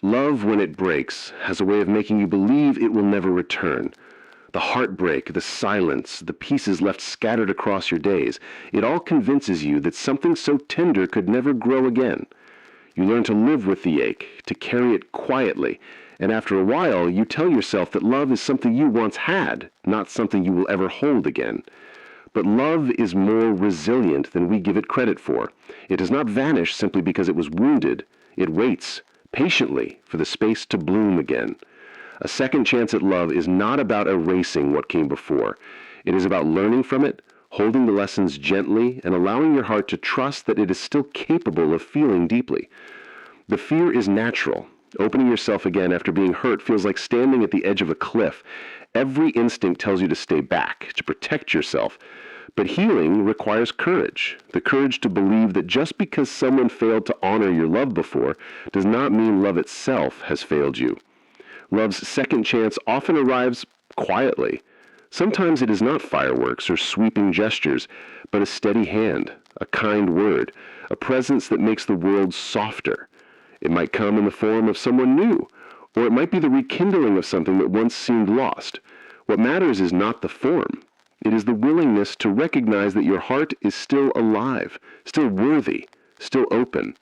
Love, when it breaks, has a way of making you believe it will never return. The heartbreak, the silence, the pieces left scattered across your days, it all convinces you that something so tender could never grow again. You learn to live with the ache, to carry it quietly, and after a while you tell yourself that love is something you once had, not something you will ever hold again. But love is more resilient than we give it credit for. It does not vanish simply because it was wounded. It waits patiently for the space to bloom again. A second chance at love is not about erasing what came before. It is about learning from it, holding the lessons gently, and allowing your heart to trust that it is still capable of feeling deeply. The fear is natural. Opening yourself again after being hurt feels like standing at the edge of a cliff. Every instinct tells you to stay back, to protect yourself. But healing requires courage, the courage to believe that just because someone failed to honor your love before does not mean love itself has failed you. Love's second chance often arrives quietly. Sometimes it is not fireworks or sweeping gestures, but a steady hand, a kind word, a presence that makes the world softer. It might come in the form of someone new, or it might be the rekindling of something that once seemed lost. What matters is not the form. It is the willingness to recognize that your heart is still alive, still worthy, still open.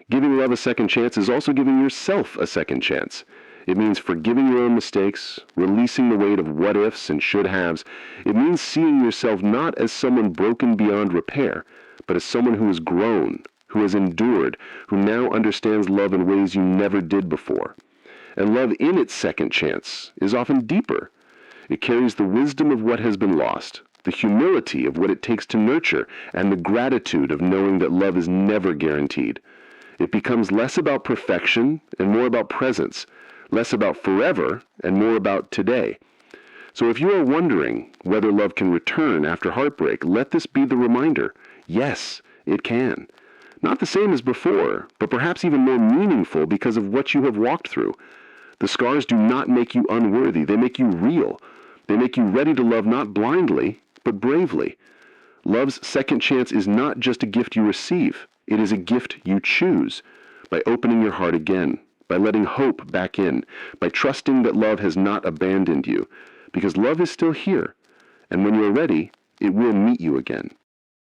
Giving love a second chance is also giving yourself a second chance. It means forgiving your own mistakes, releasing the weight of what-ifs and should-haves. It means seeing yourself not as someone broken beyond repair, but as someone who has grown, who has endured, who now understands love in ways you never did before. And love in its second chance is often deeper. It carries the wisdom of what has been lost, the humility of what it takes to nurture, and the gratitude of knowing that love is never guaranteed. It becomes less about perfection and more about presence, less about forever and more about today. So if you are wondering whether love can return after heartbreak, let this be the reminder. Yes, it can. Not the same as before, but perhaps even more meaningful because of what you have walked through. The scars do not make you unworthy. They make you real. They make you ready to love not blindly, but bravely. Love's second chance is not just a gift you receive. It is a gift you choose by opening your heart again, by letting hope back in, by trusting that love has not abandoned you, because love is still here, and when you are ready, it will meet you again.